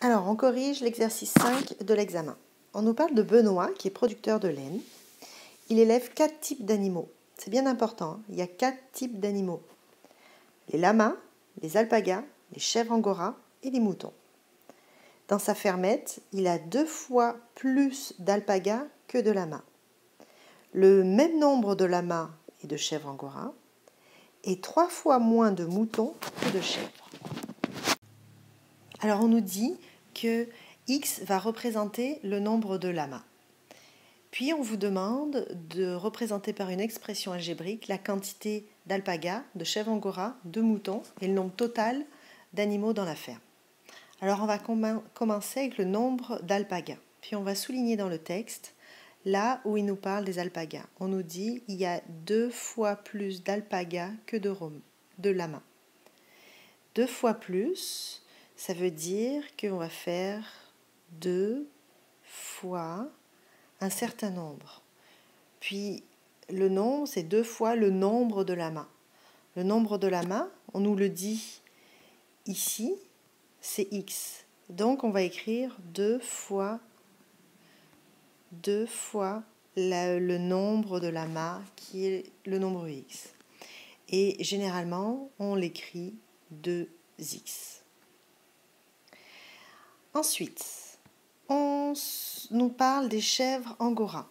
Alors, on corrige l'exercice 5 de l'examen. On nous parle de Benoît, qui est producteur de laine. Il élève 4 types d'animaux. C'est bien important, hein. Il y a 4 types d'animaux. Les lamas, les alpagas, les chèvres angora et les moutons. Dans sa fermette, il a 2 fois plus d'alpagas que de lamas. Le même nombre de lamas et de chèvres angora et 3 fois moins de moutons que de chèvres. Alors on nous dit que X va représenter le nombre de lamas. Puis on vous demande de représenter par une expression algébrique la quantité d'alpagas, de chèvres angora, de moutons et le nombre total d'animaux dans la ferme. Alors on va commencer avec le nombre d'alpagas. Puis on va souligner dans le texte là où il nous parle des alpagas. On nous dit il y a 2 fois plus d'alpagas que de lamas. 2 fois plus, ça veut dire qu'on va faire 2 fois un certain nombre. Puis le nombre, c'est 2 fois le nombre de lamas. Le nombre de lamas, on nous le dit ici, c'est X. Donc on va écrire 2 fois le nombre de lamas qui est le nombre X. Et généralement, on l'écrit 2x. Ensuite, on nous parle des chèvres angora.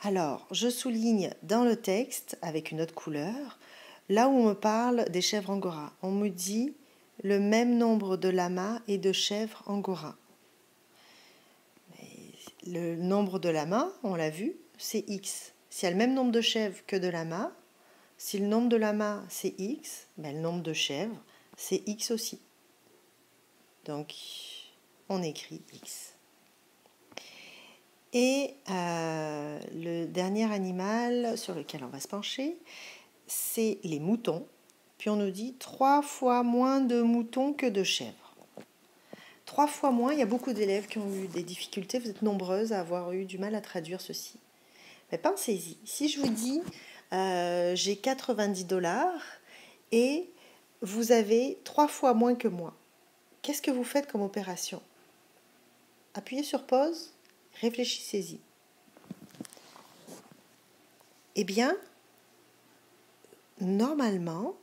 Alors, je souligne dans le texte, avec une autre couleur, là où on me parle des chèvres angora. On me dit le même nombre de lamas et de chèvres angora. Le nombre de lamas, on l'a vu, c'est X. S'il y a le même nombre de chèvres que de lamas, si le nombre de lamas c'est X, ben le nombre de chèvres c'est X aussi. Donc, on écrit X. Et le dernier animal sur lequel on va se pencher, c'est les moutons. Puis on nous dit 3 fois moins de moutons que de chèvres. 3 fois moins, il y a beaucoup d'élèves qui ont eu des difficultés. Vous êtes nombreuses à avoir eu du mal à traduire ceci. Mais pensez-y. Si je vous dis j'ai 90$ et vous avez 3 fois moins que moi, qu'est-ce que vous faites comme opération? Appuyez sur pause, réfléchissez-y. Eh bien, normalement,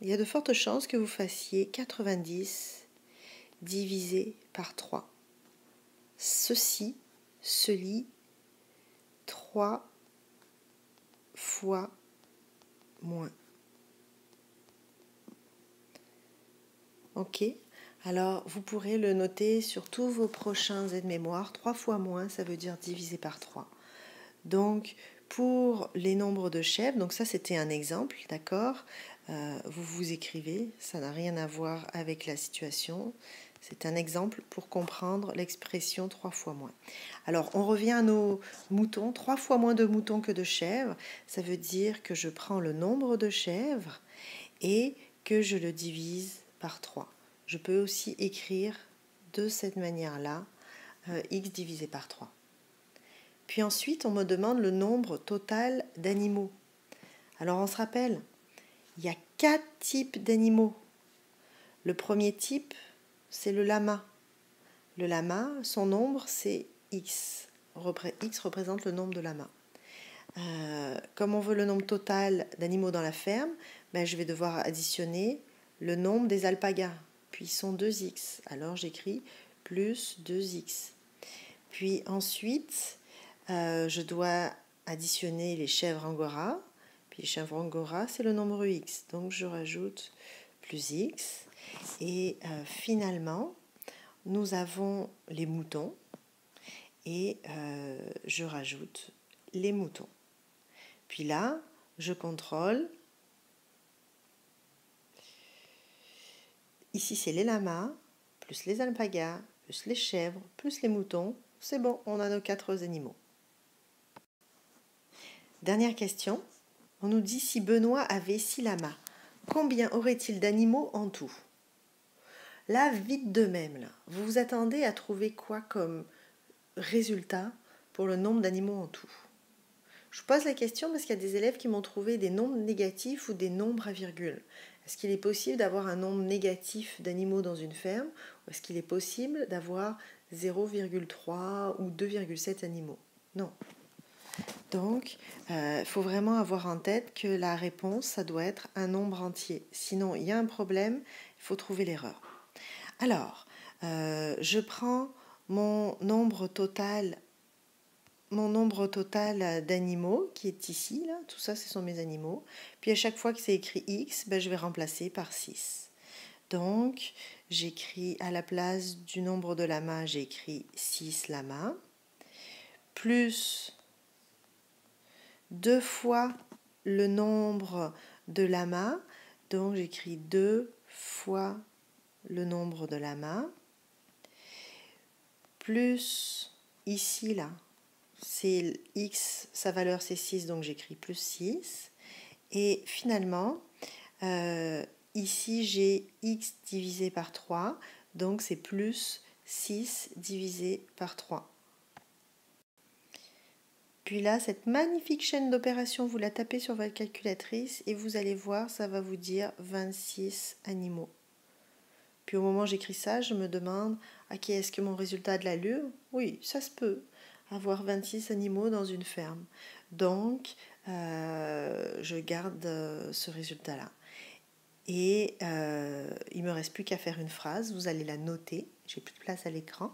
il y a de fortes chances que vous fassiez 90 divisé par 3. Ceci se lit 3 fois moins. Ok? Alors, vous pourrez le noter sur tous vos prochains aides-mémoire. 3 fois moins, ça veut dire divisé par 3. Donc, pour les nombres de chèvres, donc ça c'était un exemple, d'accord? Vous écrivez, ça n'a rien à voir avec la situation. C'est un exemple pour comprendre l'expression 3 fois moins. Alors, on revient à nos moutons. 3 fois moins de moutons que de chèvres, ça veut dire que je prends le nombre de chèvres et que je le divise par 3. Je peux aussi écrire de cette manière-là, x divisé par 3. Puis ensuite, on me demande le nombre total d'animaux. Alors, on se rappelle, il y a 4 types d'animaux. Le premier type, c'est le lama. Le lama, son nombre, c'est X. X représente le nombre de lamas. Comme on veut le nombre total d'animaux dans la ferme, ben, je vais devoir additionner le nombre des alpagas. Puis ils sont 2x. Alors j'écris plus 2x. Puis ensuite, je dois additionner les chèvres angora. Puis les chèvres angora, c'est le nombre x. Donc je rajoute plus x. Et finalement, nous avons les moutons. Et je rajoute les moutons. Puis là, je contrôle. Ici, c'est les lamas, plus les alpagas, plus les chèvres, plus les moutons. C'est bon, on a nos 4 animaux. Dernière question. On nous dit si Benoît avait 6 lamas, combien aurait-il d'animaux en tout? Là, vite de même, là. Vous vous attendez à trouver quoi comme résultat pour le nombre d'animaux en tout? Je vous pose la question parce qu'il y a des élèves qui m'ont trouvé des nombres négatifs ou des nombres à virgule. Est-ce qu'il est possible d'avoir un nombre négatif d'animaux dans une ferme ou est-ce qu'il est possible d'avoir 0,3 ou 2,7 animaux? Non. Donc, il faut vraiment avoir en tête que la réponse, ça doit être un nombre entier. Sinon, il y a un problème, il faut trouver l'erreur. Alors, je prends mon nombre total d'animaux qui est ici, là, tout ça ce sont mes animaux. Puis à chaque fois que c'est écrit X, ben, je vais remplacer par 6. Donc j'écris à la place du nombre de lamas, j'écris 6 lamas, plus 2 fois le nombre de lamas, donc j'écris 2 fois le nombre de lamas, plus ici là, c'est x, sa valeur c'est 6, donc j'écris plus 6. Et finalement, ici j'ai x divisé par 3, donc c'est plus 6 divisé par 3. Puis là, cette magnifique chaîne d'opérations, vous la tapez sur votre calculatrice et vous allez voir, ça va vous dire 26 animaux. Puis au moment où j'écris ça, je me demande, ok, est-ce que mon résultat a de l'allure? Oui, ça se peut, avoir 26 animaux dans une ferme. Donc, je garde ce résultat-là. Et il ne me reste plus qu'à faire une phrase, vous allez la noter, j'ai plus de place à l'écran.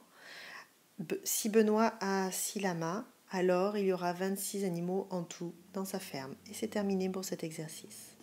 Si Benoît a 6 lamas, alors il y aura 26 animaux en tout dans sa ferme. Et c'est terminé pour cet exercice.